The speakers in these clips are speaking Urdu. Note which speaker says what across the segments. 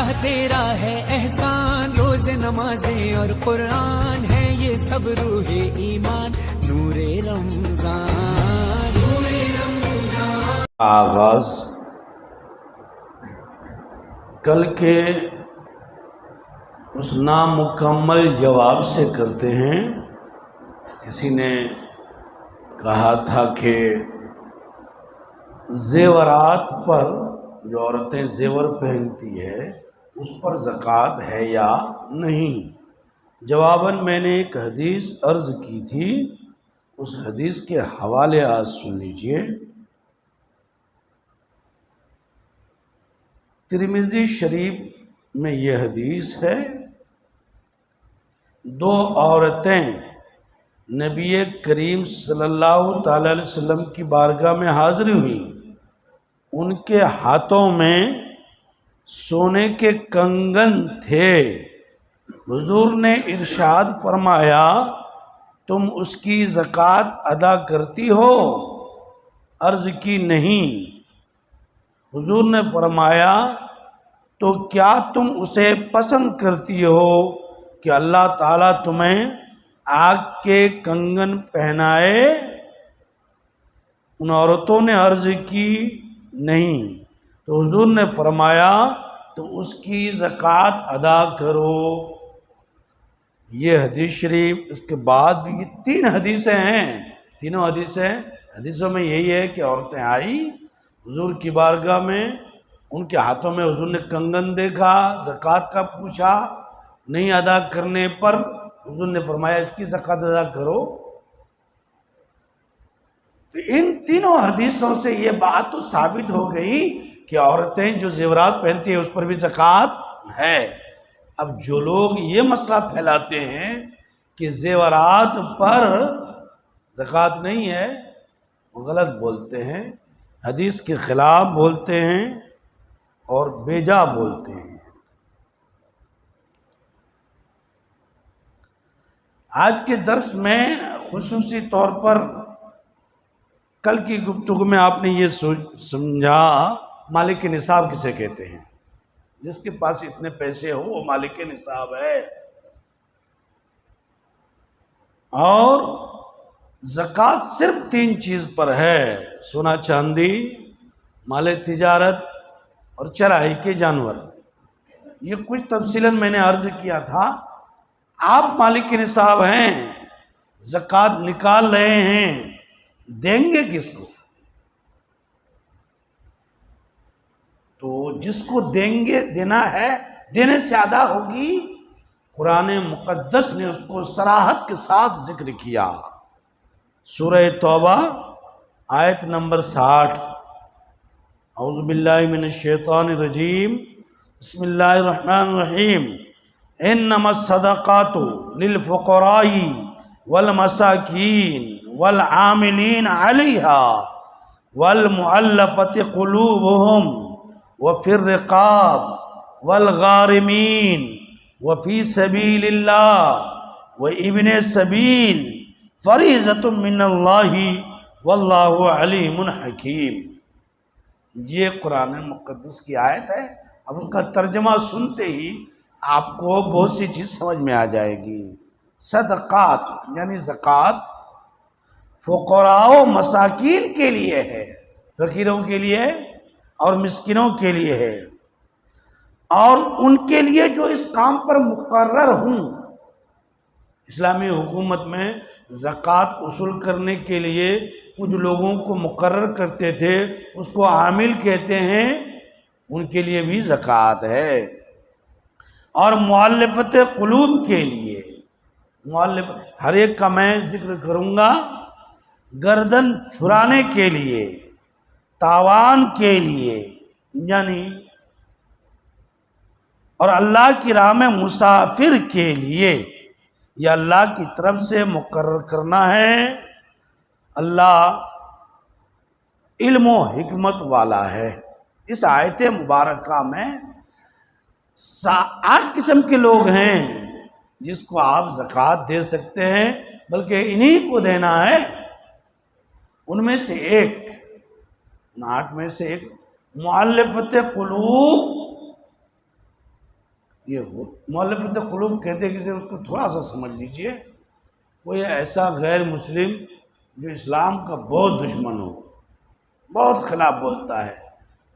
Speaker 1: اللہ تیرا ہے احسان، روز نمازیں اور قرآن ہے یہ سب روح ایمان، نور رمضان نور رمضان۔
Speaker 2: آغاز کل کے اس نامکمل جواب سے کرتے ہیں۔ کسی نے کہا تھا کہ زیورات پر جو عورتیں زیور پہنتی ہے اس پر زکوٰۃ ہے یا نہیں۔ جواباً میں نے ایک حدیث عرض کی تھی، اس حدیث کے حوالے آج سن لیجئے۔ ترمذی شریف میں یہ حدیث ہے، دو عورتیں نبی کریم صلی اللہ تعالی علیہ وسلم کی بارگاہ میں حاضر ہوئیں، ان کے ہاتھوں میں سونے کے کنگن تھے۔ حضور نے ارشاد فرمایا تم اس کی زکوٰۃ ادا کرتی ہو؟ عرض کی نہیں۔ حضور نے فرمایا تو کیا تم اسے پسند کرتی ہو کہ اللہ تعالیٰ تمہیں آگ کے کنگن پہنائے؟ ان عورتوں نے عرض کی نہیں، تو حضور نے فرمایا تو اس کی زکوٰۃ ادا کرو۔ یہ حدیث شریف، اس کے بعد بھی یہ تین حدیثیں ہیں، تینوں حدیثوں میں یہی ہے کہ عورتیں آئی حضور کی بارگاہ میں، ان کے ہاتھوں میں حضور نے کنگن دیکھا، زکوٰۃ کا پوچھا، نہیں ادا کرنے پر حضور نے فرمایا اس کی زکوٰۃ ادا کرو۔ تو ان تینوں حدیثوں سے یہ بات تو ثابت ہو گئی کہ عورتیں جو زیورات پہنتی ہیں اس پر بھی زکوٰۃ ہے۔ اب جو لوگ یہ مسئلہ پھیلاتے ہیں کہ زیورات پر زکوٰۃ نہیں ہے، وہ غلط بولتے ہیں، حدیث کے خلاف بولتے ہیں اور بیجا بولتے ہیں۔ آج کے درس میں خصوصی طور پر کل کی گفتگو میں آپ نے یہ سمجھا مالک نصاب کسے کہتے ہیں؟ جس کے پاس اتنے پیسے ہو وہ مالک نصاب ہے۔ اور زکوٰۃ صرف تین چیز پر ہے، سونا چاندی، مال تجارت اور چرائی کے جانور۔ یہ کچھ تفصیلاً میں نے عرض کیا تھا۔ آپ مالک نصاب ہیں، زکوٰۃ نکال رہے ہیں، دیں گے کس کو؟ تو جس کو دیں گے، دینا ہے، دینے سے ادا ہوگی۔ قرآن مقدس نے اس کو صراحت کے ساتھ ذکر کیا۔ سورہ توبہ آیت نمبر 60۔ اعوذ باللہ من الشیطان الرجیم، بسم اللہ الرحمن الرحیم۔ انما الصدقات للفقراء والمساکین والعاملین علیہا والمؤلفۃ قلوبہم وفی الرقاب والغارمین وفی سبیل اللہ وابن السبیل فریضۃ من اللہ واللہ علیم حکیم۔ یہ قرآن مقدس کی آیت ہے۔ اب اس کا ترجمہ سنتے ہی آپ کو بہت سی چیز سمجھ میں آ جائے گی۔ صدقات یعنی زکوٰۃ فقراء و مساکین کے لیے ہے، فقیروں کے لیے اور مسکینوں کے لیے ہے، اور ان کے لیے جو اس کام پر مقرر ہوں۔ اسلامی حکومت میں زکوٰۃ وصول کرنے کے لیے کچھ لوگوں کو مقرر کرتے تھے، اس کو عامل کہتے ہیں، ان کے لیے بھی زکوٰۃ ہے۔ اور مؤلفت قلوب کے لیے، ہر ایک کا میں ذکر کروں گا، گردن چھرانے کے لیے، تاوان کے لیے، یعنی اور اللہ کی راہ میں مسافر کے لیے، یہ اللہ کی طرف سے مقرر کرنا ہے۔ اللہ علم و حکمت والا ہے۔ اس آیت مبارکہ میں 8 قسم کے لوگ ہیں جس کو آپ زکوٰۃ دے سکتے ہیں، بلکہ انہی کو دینا ہے۔ ان میں سے ایک، ان 8 میں سے ایک مؤلفت قلوب یہ مؤلفۃ قلوب کہتے ہیں، کسی اس کو تھوڑا سا سمجھ لیجئے، کوئی ایسا غیر مسلم جو اسلام کا بہت دشمن ہو، بہت خلاف بولتا ہے،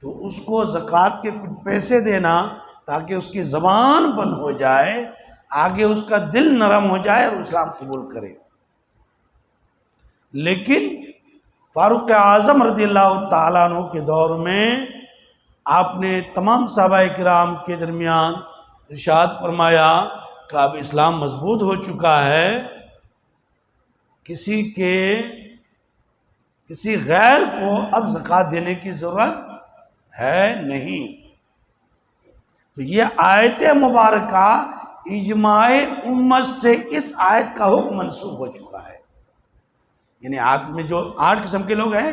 Speaker 2: تو اس کو زکوٰۃ کے کچھ پیسے دینا تاکہ اس کی زبان بند ہو جائے، آگے اس کا دل نرم ہو جائے اور اسلام قبول کرے۔ لیکن فاروق اعظم رضی اللہ تعالیٰ عنہ کے دور میں آپ نے تمام صحابہ کرام کے درمیان ارشاد فرمایا کہ اب اسلام مضبوط ہو چکا ہے، کسی غیر کو اب زکوٰۃ دینے کی ضرورت ہے نہیں۔ تو یہ آیت مبارکہ اجماع امت سے اس آیت کا حکم منسوخ ہو چکا ہے، یعنی آیت میں جو 8 قسم کے لوگ ہیں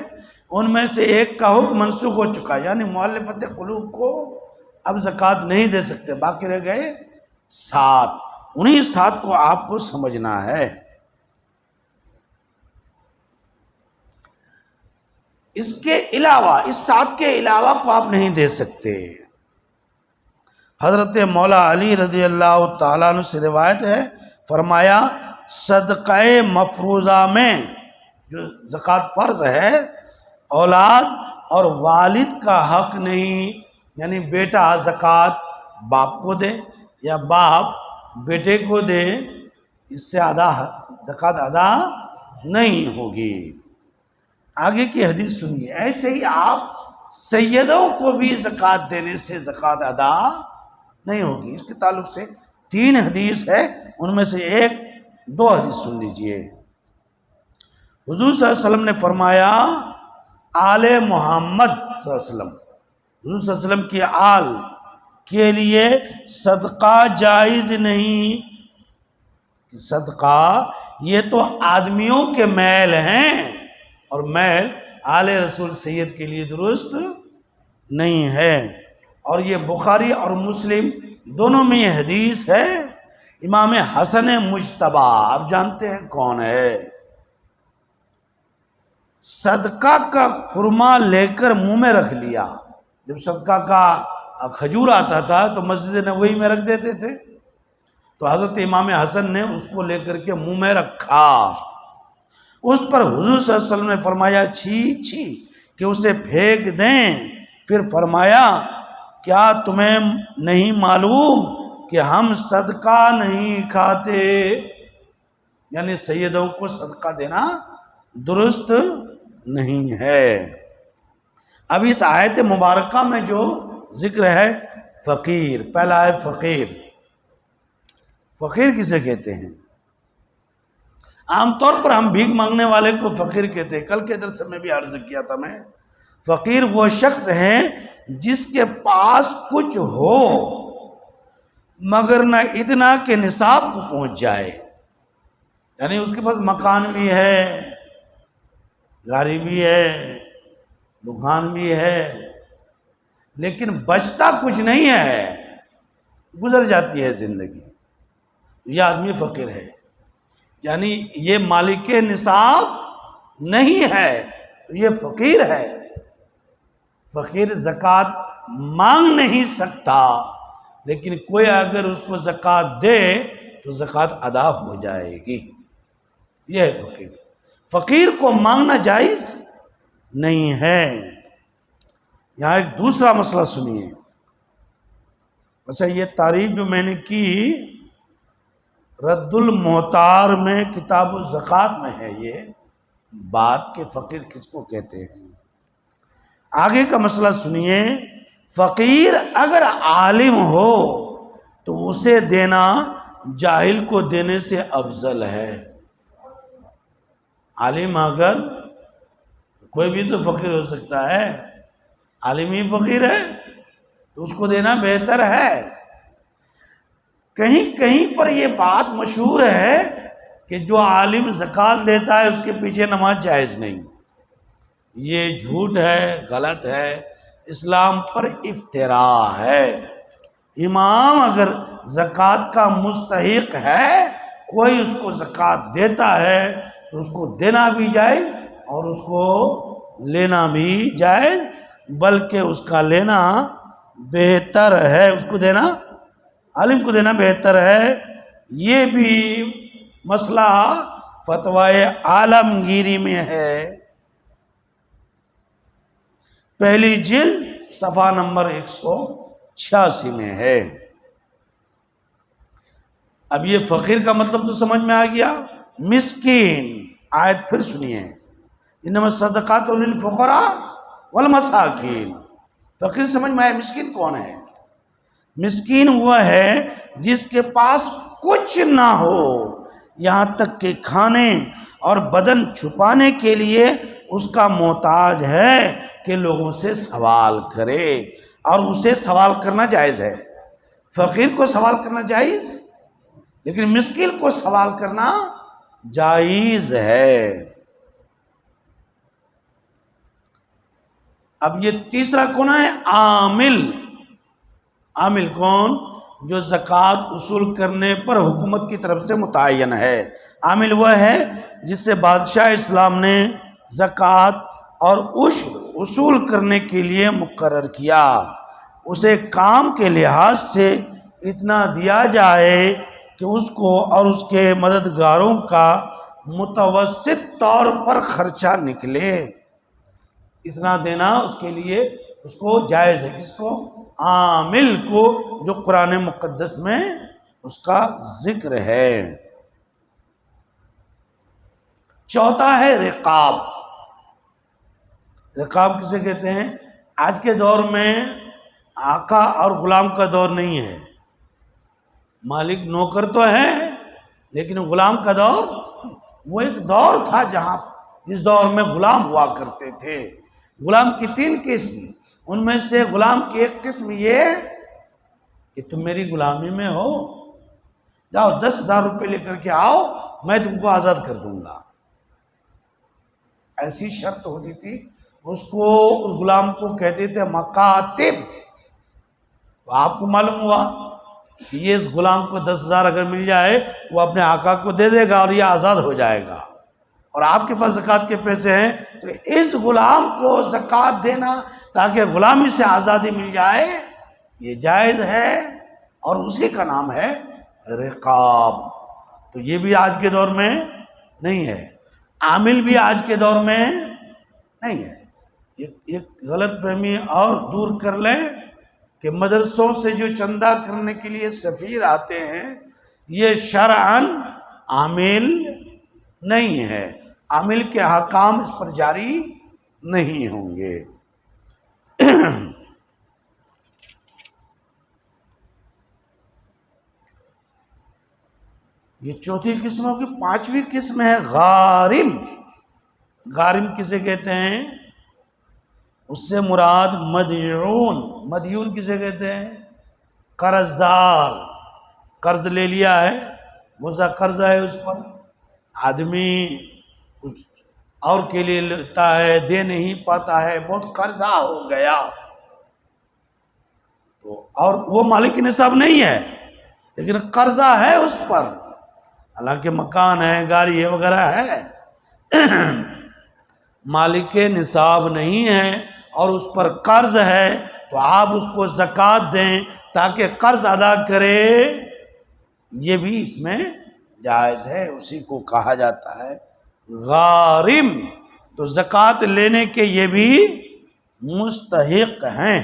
Speaker 2: ان میں سے ایک کا حکم منسوخ ہو چکا ہے، یعنی مؤلفۃ قلوب کو اب زکوٰۃ نہیں دے سکتے، باقی رہ گئے 7، انہی 7 کو آپ کو سمجھنا ہے۔ اس کے علاوہ، اس 7 کے علاوہ کو آپ نہیں دے سکتے۔ حضرت مولا علی رضی اللہ تعالیٰ عنہ سے روایت ہے، فرمایا صدقہ مفروضہ میں جو زکوٰۃ فرض ہے، اولاد اور والد کا حق نہیں، یعنی بیٹا زکوٰۃ باپ کو دے یا باپ بیٹے کو دے، اس سے زکوٰۃ ادا نہیں ہوگی۔ آگے کی حدیث سنیے، ایسے ہی آپ سیدوں کو بھی زکوٰۃ دینے سے زکوٰۃ ادا نہیں ہوگی۔ اس کے تعلق سے 3 حدیث ہے، ان میں سے 2 حدیث سن لیجئے۔ حضور صلی اللہ علیہ وسلم نے فرمایا آل محمد صلی اللہ علیہ وسلم، حضور صلی اللہ علیہ وسلم کی آل کے لیے صدقہ جائز نہیں، صدقہ یہ تو آدمیوں کے میل ہیں، اور میل آل رسول سید کے لیے درست نہیں ہے۔ اور یہ بخاری اور مسلم دونوں میں یہ حدیث ہے۔ امام حسن مجتبیٰ آپ جانتے ہیں کون ہے، صدقہ کا خرما لے کر منہ میں رکھ لیا، جب صدقہ کا کھجور آتا تھا تو مسجد نبوی میں رکھ دیتے تھے، تو حضرت امام حسن نے اس کو لے کر کے منہ میں رکھا، اس پر حضور صلی اللہ علیہ وسلم نے فرمایا چھی چھی کہ اسے پھینک دیں، پھر فرمایا کیا تمہیں نہیں معلوم کہ ہم صدقہ نہیں کھاتے، یعنی سیدوں کو صدقہ دینا درست نہیں ہے۔ اب اس آیت مبارکہ میں جو ذکر ہے فقیر، پہلا ہے فقیر۔ فقیر کسے کہتے ہیں؟ عام طور پر ہم بھیک مانگنے والے کو فقیر کہتے ہیں۔ کل کے درس میں بھی عرض کیا تھا میں، فقیر وہ شخص ہے جس کے پاس کچھ ہو مگر نہ اتنا کہ نصاب کو پہنچ جائے، یعنی اس کے پاس مکان بھی ہے، گاڑی بھی ہے، دکان بھی ہے، لیکن بچتا کچھ نہیں ہے، گزر جاتی ہے زندگی، یہ آدمی فقیر ہے، یعنی یہ مالک نصاب نہیں ہے تو یہ فقیر ہے۔ فقیر زکوٰۃ مانگ نہیں سکتا، لیکن کوئی اگر اس کو زکوٰۃ دے تو زکوٰۃ ادا ہو جائے گی، یہ ہے فقیر۔ فقیر کو مانگنا جائز نہیں ہے۔ یہاں ایک دوسرا مسئلہ سنیے۔ اچھا، یہ تعریف جو میں نے کی رد المحتار میں کتاب الزکوٰۃ میں ہے، یہ بات کہ فقیر کس کو کہتے ہیں۔ آگے کا مسئلہ سنیے، فقیر اگر عالم ہو تو اسے دینا جاہل کو دینے سے افضل ہے۔ عالم اگر، کوئی بھی تو فقیر ہو سکتا ہے، عالم ہی فقیر ہے تو اس کو دینا بہتر ہے۔ کہیں کہیں پر یہ بات مشہور ہے کہ جو عالم زکوٰۃ لیتا ہے اس کے پیچھے نماز جائز نہیں، یہ جھوٹ ہے، غلط ہے، اسلام پر افتراء ہے۔ امام اگر زکوٰۃ کا مستحق ہے، کوئی اس کو زکوٰۃ دیتا ہے تو اس کو دینا بھی جائز اور اس کو لینا بھی جائز، بلکہ اس کا لینا بہتر ہے، اس کو دینا عالم کو دینا بہتر ہے۔ یہ بھی مسئلہ فتوائے عالمگیری میں ہے، پہلی جلد صفحہ نمبر 186 میں ہے۔ اب یہ فقیر کا مطلب تو سمجھ میں آ گیا۔ مسکین آیت پھر سنیے، انما الصدقات للفقراء والمساکین۔ فقیر سمجھ میں آیا، مسکین کون ہے؟ مسکین وہ ہے جس کے پاس کچھ نہ ہو، یہاں تک کہ کھانے اور بدن چھپانے کے لیے اس کا محتاج ہے کہ لوگوں سے سوال کرے، اور اسے سوال کرنا جائز ہے۔ فقیر کو سوال کرنا جائز، لیکن مسکین کو سوال کرنا جائز ہے۔ اب یہ تیسرا کون ہے؟ عامل۔ عامل کون؟ جو زکوٰۃ وصول کرنے پر حکومت کی طرف سے متعین ہے۔ عامل وہ ہے جس سے بادشاہ اسلام نے زکوٰۃ اور عشر وصول کرنے کے لیے مقرر کیا، اسے کام کے لحاظ سے اتنا دیا جائے کہ اس کو اور اس کے مددگاروں کا متوسط طور پر خرچہ نکلے۔ اتنا دینا اس کے لیے اس کو جائز ہے۔ کس کو؟ عامل کو، جو قرآن مقدس میں اس کا ذکر ہے۔ چوتھا ہے رقاب۔ رقاب کسے کہتے ہیں؟ آج کے دور میں آقا اور غلام کا دور نہیں ہے، مالک نوکر تو ہے لیکن غلام کا دور، وہ ایک دور تھا جس دور میں غلام ہوا کرتے تھے۔ غلام کی 3 قسم، ان میں سے غلام کی ایک قسم یہ کہ تم میری غلامی میں ہو، جاؤ 10,000 روپے لے کر کے آؤ، میں تم کو آزاد کر دوں گا۔ ایسی شرط ہوتی تھی، اس غلام کو کہتے تھے مکاتب۔ تو آپ کو معلوم ہوا کہ یہ اس غلام کو 10,000 اگر مل جائے، وہ اپنے آقا کو دے دے گا اور یہ آزاد ہو جائے گا، اور آپ کے پاس زکوٰۃ کے پیسے ہیں، تو اس غلام کو زکوٰۃ دینا تاکہ غلامی سے آزادی مل جائے، یہ جائز ہے، اور اسی کا نام ہے رقاب۔ تو یہ بھی آج کے دور میں نہیں ہے، عامل بھی آج کے دور میں نہیں ہے۔ ایک غلط فہمی اور دور کر لیں کہ مدرسوں سے جو چندہ کرنے کے لیے سفیر آتے ہیں، یہ شرعاً عامل نہیں ہے، عامل کے احکام اس پر جاری نہیں ہوں گے۔ یہ چوتھی قسم ہوگی۔ 5ویں قسم ہے غارم۔ غارم کسے کہتے ہیں؟ اس سے مراد مدیون۔ مدیون کسے کہتے ہیں؟ قرض دار۔ قرض لے لیا ہے، مزہ قرض ہے اس پر، آدمی کچھ اور کے لیے لیتا ہے، دے نہیں پاتا ہے، بہت قرضہ ہو گیا، تو اور وہ مالک نصاب نہیں ہے لیکن قرضہ ہے اس پر، حالانکہ مکان ہے، گاڑی ہے، وغیرہ ہے، مالک نصاب نہیں ہے اور اس پر قرض ہے، تو آپ اس کو زکوٰۃ دیں تاکہ قرض ادا کرے، یہ بھی اس میں جائز ہے، اسی کو کہا جاتا ہے غارم۔ تو زکوٰۃ لینے کے یہ بھی مستحق ہیں۔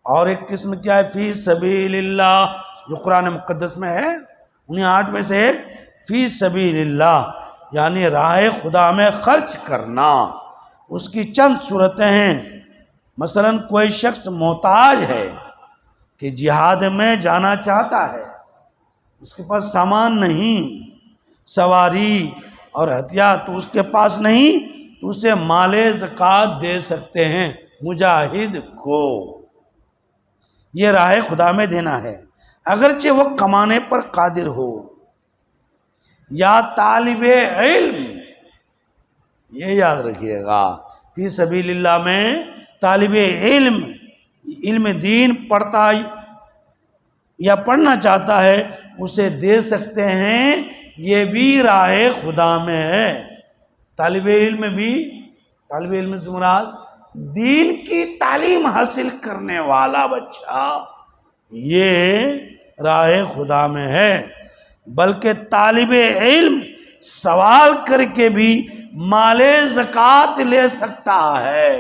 Speaker 2: اور ایک قسم کیا ہے؟ فی سبیل اللہ، جو قرآن مقدس میں ہے، انہیں 8 میں سے ایک فی سبیل اللہ، یعنی راہ خدا میں خرچ کرنا۔ اس کی چند صورتیں ہیں، مثلا کوئی شخص محتاج ہے کہ جہاد میں جانا چاہتا ہے، اس کے پاس سامان نہیں، سواری اور ہتھیار تو اس کے پاس نہیں، تو اسے مال زکوٰۃ دے سکتے ہیں مجاہد کو، یہ راہ خدا میں دینا ہے، اگرچہ وہ کمانے پر قادر ہو۔ یا طالب علم، یہ یاد رکھیے گا، فی سبیل اللہ میں طالب علم دین پڑھتا یا پڑھنا چاہتا ہے، اسے دے سکتے ہیں، یہ بھی راہ خدا میں ہے۔ طالب علم سے مراد دین کی تعلیم حاصل کرنے والا بچہ، یہ راہ خدا میں ہے، بلکہ طالب علم سوال کر کے بھی مال زکوٰۃ لے سکتا ہے۔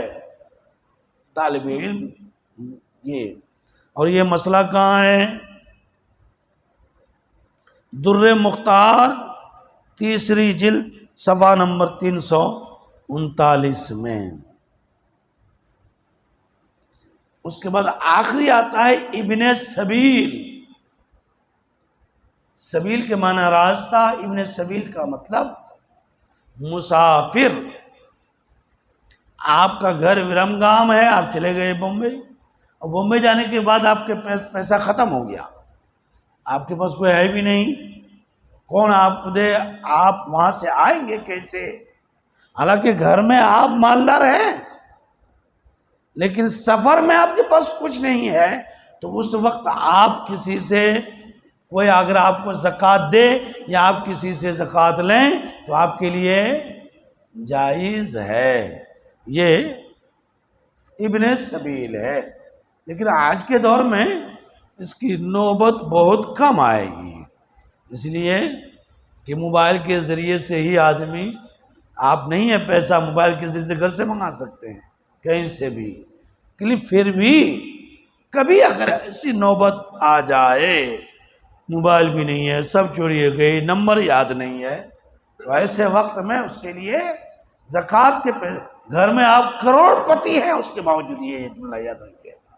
Speaker 2: طالب علم یہ، اور یہ مسئلہ کہاں ہے؟ در مختار 3 جلد صفحہ نمبر 339 میں۔ اس کے بعد آخری آتا ہے ابن سبیل۔ سبیل کے معنی راستہ، ابن سبیل کا مطلب مسافر۔ آپ کا گھر ورمگام ہے، آپ چلے گئے بمبئی، اور بمبئی جانے کے بعد آپ کے پیسہ ختم ہو گیا، آپ کے پاس کوئی ہے بھی نہیں، کون آپ کو دے؟ آپ وہاں سے آئیں گے کیسے؟ حالانکہ گھر میں آپ مالدار ہیں، لیکن سفر میں آپ کے پاس کچھ نہیں ہے، تو اس وقت آپ کسی سے، کوئی اگر آپ کو زکوٰۃ دے یا آپ کسی سے زکوٰۃ لیں تو آپ کے لیے جائز ہے، یہ ابن سبیل ہے۔ لیکن آج کے دور میں اس کی نوبت بہت کم آئے گی، اس لیے کہ موبائل کے ذریعے سے ہی آدمی، آپ نہیں ہے پیسہ موبائل کے ذریعے سے گھر سے منگا سکتے ہیں کہیں سے بھی، لیکن پھر بھی کبھی اگر ایسی نوبت آ جائے، موبائل بھی نہیں ہے، سب چوری ہو گئی، نمبر یاد نہیں ہے، تو ایسے وقت میں اس کے لیے زکوٰۃ کے گھر میں آپ کروڑ پتی ہیں، اس کے باوجود یہ جملہ یاد رکھیے گا،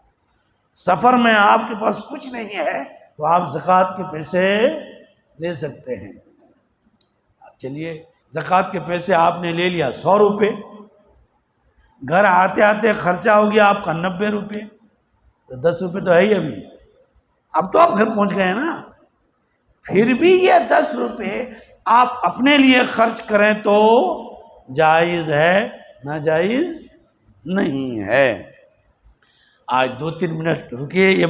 Speaker 2: سفر میں آپ کے پاس کچھ نہیں ہے تو آپ زکوٰۃ کے پیسے لے سکتے ہیں۔ چلیے زکوٰۃ کے پیسے آپ نے لے لیا 100 روپے، گھر آتے آتے خرچہ ہو گیا آپ کا 90 روپے، تو 10 روپے تو ہے ہی ابھی، اب تو آپ گھر پہنچ گئے نا، پھر بھی یہ 10 روپے آپ اپنے لیے خرچ کریں تو جائز ہے، ناجائز نہیں ہے۔ آج 2-3 منٹ رکیے،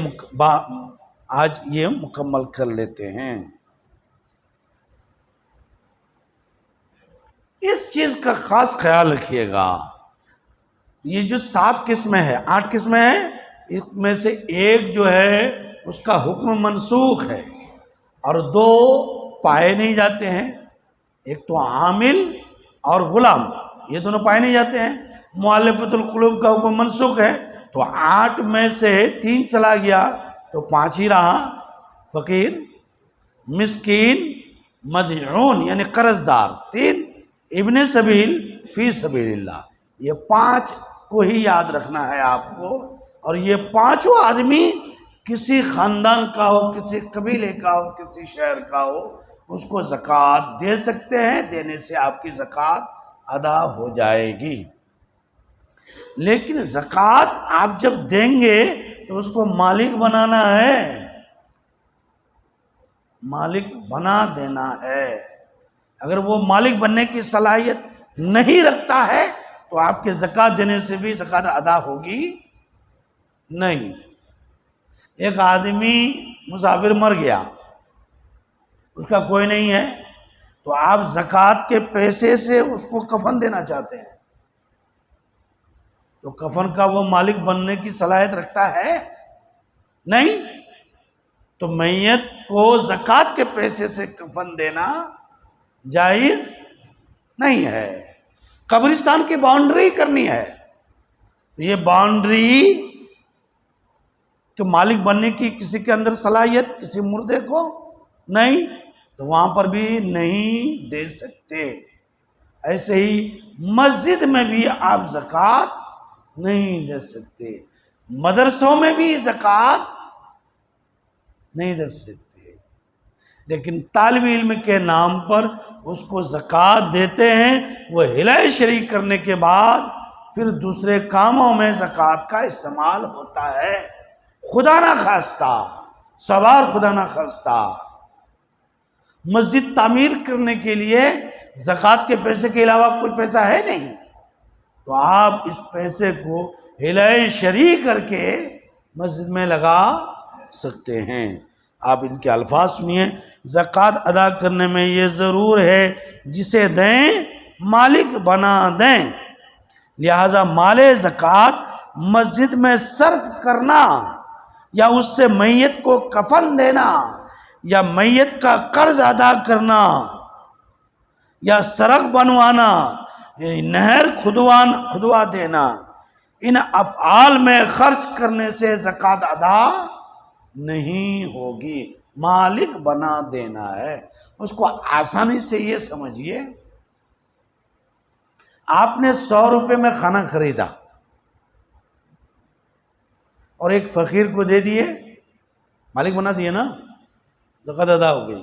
Speaker 2: آج یہ مکمل کر لیتے ہیں۔ اس چیز کا خاص خیال رکھیے گا، یہ جو 7 قسمیں ہیں، 8 قسمیں ہیں، اس میں سے ایک جو ہے اس کا حکم منسوخ ہے، اور 2 پائے نہیں جاتے ہیں، ایک تو عامل اور غلام، یہ دونوں پائے نہیں جاتے ہیں۔ مؤلفۃ القلوب کا حکم منسوخ ہے، تو 8 میں سے 3 چلا گیا تو 5 ہی رہا، فقیر، مسکین، مدعون یعنی قرض دار 3، ابن سبیل، فی سبیل اللہ، یہ 5 کو ہی یاد رکھنا ہے آپ کو، اور یہ 5 آدمی کسی خاندان کا ہو، کسی قبیلے کا ہو، کسی شہر کا ہو، اس کو زکوٰۃ دے سکتے ہیں، دینے سے آپ کی زکوٰۃ ادا ہو جائے گی۔ لیکن زکوٰۃ آپ جب دیں گے تو اس کو مالک بنانا ہے، مالک بنا دینا ہے۔ اگر وہ مالک بننے کی صلاحیت نہیں رکھتا ہے تو آپ کے زکوٰۃ دینے سے بھی زکوٰۃ ادا ہوگی نہیں۔ ایک آدمی مسافر مر گیا، اس کا کوئی نہیں ہے، تو آپ زکوٰۃ کے پیسے سے اس کو کفن دینا چاہتے ہیں، تو کفن کا وہ مالک بننے کی صلاحیت رکھتا ہے نہیں، تو میت کو زکوٰۃ کے پیسے سے کفن دینا جائز نہیں ہے۔ قبرستان کی باؤنڈری کرنی ہے، یہ باؤنڈری کہ مالک بننے کی کسی کے اندر صلاحیت کسی مردے کو نہیں، تو وہاں پر بھی نہیں دے سکتے۔ ایسے ہی مسجد میں بھی آپ زکوٰۃ نہیں دے سکتے، مدرسوں میں بھی زکوٰۃ نہیں دے سکتے، لیکن طالب علم کے نام پر اس کو زکوٰۃ دیتے ہیں، وہ ہلائے شریک کرنے کے بعد پھر دوسرے کاموں میں زکوٰۃ کا استعمال ہوتا ہے، خدا نہ خواستہ، سوار خدا نہ خواستہ مسجد تعمیر کرنے کے لیے زکوٰۃ کے پیسے کے علاوہ کوئی پیسہ ہے نہیں، تو آپ اس پیسے کو ہلائے شریک کر کے مسجد میں لگا سکتے ہیں۔ آپ ان کے الفاظ سنیے، زکوٰۃ ادا کرنے میں یہ ضرور ہے جسے دیں مالک بنا دیں، لہذا مال زکوٰۃ مسجد میں صرف کرنا یا اس سے میت کو کفن دینا یا میت کا قرض ادا کرنا یا سڑک بنوانا، نہر کھدوا دینا، ان افعال میں خرچ کرنے سے زکوٰۃ ادا نہیں ہوگی، مالک بنا دینا ہے۔ اس کو آسانی سے یہ سمجھیے، آپ نے 100 روپے میں کھانا خریدا اور ایک فقیر کو دے دیے، مالک بنا دیے نا، زکوٰۃ ادا ہو گئی۔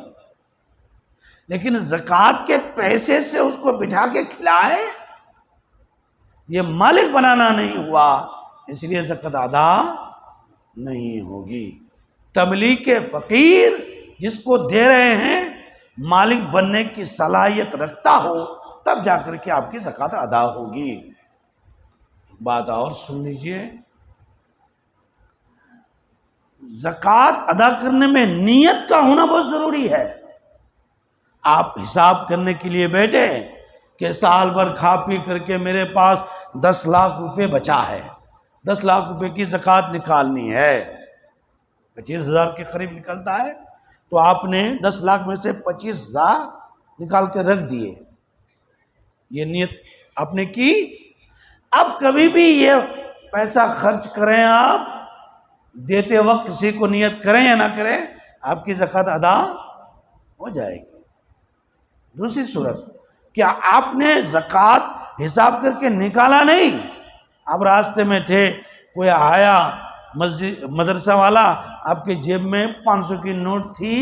Speaker 2: لیکن زکوٰۃ کے پیسے سے اس کو بٹھا کے کھلائے، یہ مالک بنانا نہیں ہوا، اس لیے زکوٰۃ ادا نہیں ہوگی۔ تملیک فقیر جس کو دے رہے ہیں مالک بننے کی صلاحیت رکھتا ہو، تب جا کر کے آپ کی زکوٰۃ ادا ہوگی۔ بات اور سن لیجئے، زکوٰۃ ادا کرنے میں نیت کا ہونا بہت ضروری ہے۔ آپ حساب کرنے کے لیے بیٹھے کہ سال بھر کھا پی کر کے میرے پاس 10 لاکھ روپے بچا ہے، 10 لاکھ روپے کی زکوٰۃ نکالنی ہے، 25,000 کے قریب نکلتا ہے، تو آپ نے 10 لاکھ میں سے 25,000 نکال کے رکھ دیے، یہ نیت آپ نے کی۔ اب کبھی بھی یہ پیسہ خرچ کریں، آپ دیتے وقت کسی کو نیت کریں یا نہ کریں، آپ کی زکوٰۃ ادا ہو جائے گی۔ دوسری صورت، کیا آپ نے زکوٰۃ حساب کر کے نکالا نہیں، آپ راستے میں تھے، کوئی آیا مدرسہ والا، آپ کے جیب میں 500 کی نوٹ تھی،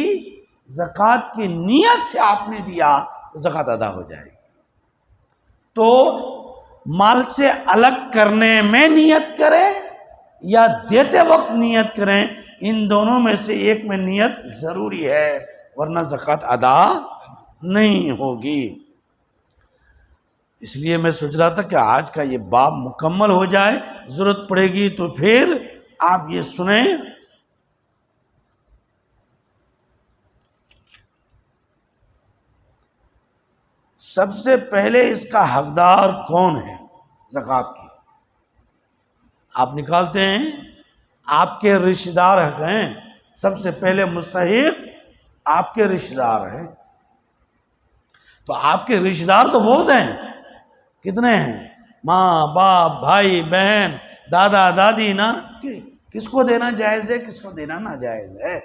Speaker 2: زکوٰۃ کی نیت سے آپ نے دیا، زکوٰۃ ادا ہو جائے گی۔ تو مال سے الگ کرنے میں نیت کریں یا دیتے وقت نیت کریں، ان دونوں میں سے ایک میں نیت ضروری ہے، ورنہ زکوٰۃ ادا نہیں ہوگی۔ اس لیے میں سوچ رہا تھا کہ آج کا یہ باب مکمل ہو جائے، ضرورت پڑے گی تو پھر آپ یہ سنیں۔ سب سے پہلے اس کا حقدار کون ہے زکوٰۃ کی؟ آپ نکالتے ہیں، آپ کے رشتہ دار حق ہیں، سب سے پہلے مستحق آپ کے رشتہ دار ہیں۔ تو آپ کے رشتہ دار تو بہت ہیں، کتنے ہیں؟ ماں باپ، بھائی بہن، دادا دادی، نا، کس کو دینا جائز ہے، کس کو دینا ناجائز ہے؟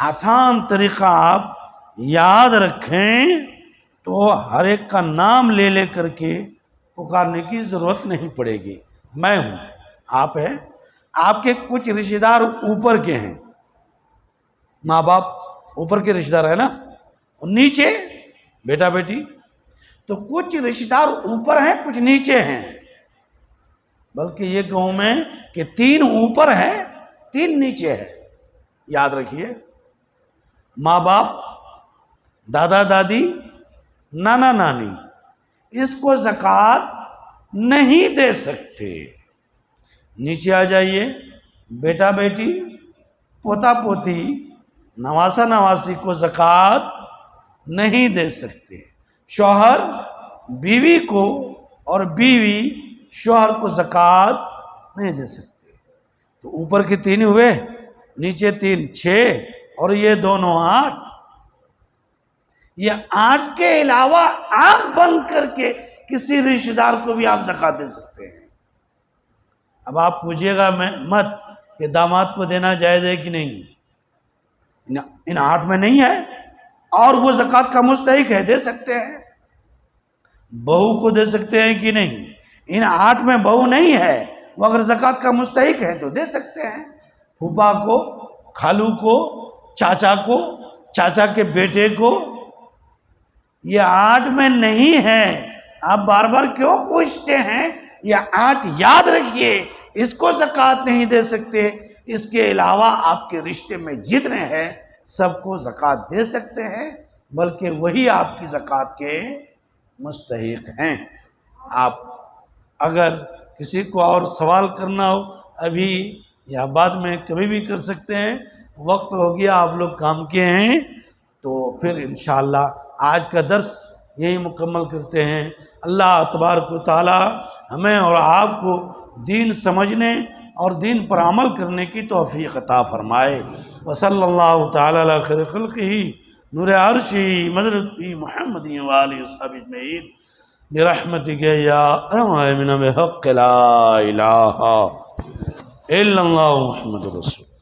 Speaker 2: آسان طریقہ آپ یاد رکھیں تو ہر ایک کا نام لے لے کر کے پکارنے کی ضرورت نہیں پڑے گی۔ میں ہوں، آپ ہیں، آپ کے کچھ رشتہ دار اوپر کے ہیں، ماں باپ اوپر کے رشتہ دار ہے نا، اور نیچے بیٹا بیٹی، تو کچھ رشتہ دار اوپر ہیں، کچھ نیچے ہیں، بلکہ یہ کہوں میں کہ 3 اوپر ہیں، 3 نیچے ہیں۔ یاد رکھیے، ماں باپ، دادا دادی، نانا نانی، اس کو زکوٰۃ نہیں دے سکتے۔ نیچے آ جائیے، بیٹا بیٹی، پوتا پوتی، نواسا نواسی کو زکوٰۃ نہیں دے سکتے۔ شوہر بیوی کو اور بیوی شوہر کو زکوٰۃ نہیں دے سکتے۔ تو اوپر کے 3 ہوئے، نیچے 3، 6، اور یہ دونوں 8۔ یہ 8 کے علاوہ آنکھ بند کر کے کسی رشتہ دار کو بھی آپ زکوٰۃ دے سکتے ہیں۔ اب آپ پوچھئے گا میں مت کہ داماد کو دینا جائز ہے کہ نہیں، ان 8 میں نہیں ہے اور وہ زکوٰۃ کا مستحق ہے، دے سکتے ہیں۔ بہو کو دے سکتے ہیں کہ نہیں، ان 8 میں بہو نہیں ہے، وہ اگر زکوٰۃ کا مستحق ہے تو دے سکتے ہیں۔ پھوپھا کو، خالو کو، چاچا کو، چاچا کے بیٹے کو، یہ 8 میں نہیں ہے۔ آپ بار بار کیوں پوچھتے ہیں؟ یہ 8 یاد رکھیے، اس کو زکوٰۃ نہیں دے سکتے، اس کے علاوہ آپ کے رشتے میں جتنے ہیں سب کو زکوٰۃ دے سکتے ہیں، بلکہ وہی آپ کی زکوٰۃ کے مستحق ہیں۔ آپ اگر کسی کو اور سوال کرنا ہو ابھی یا بعد میں کبھی بھی کر سکتے ہیں، وقت ہو گیا، آپ لوگ کام کے ہیں، تو پھر انشاءاللہ آج کا درس یہی مکمل کرتے ہیں۔ اللہ تبارک و تعالی ہمیں اور آپ کو دین سمجھنے، اور دین پر عمل کرنے کی توفیق عطا فرمائے۔ وصلی اللہ تعالی علی خیر خلقہ نور عرشی مدرت فی محمد و آلہ وصحبہ اجمعین برحمتک یا ارحم الراحمین بحق لا الہ الا اللہ محمد رسول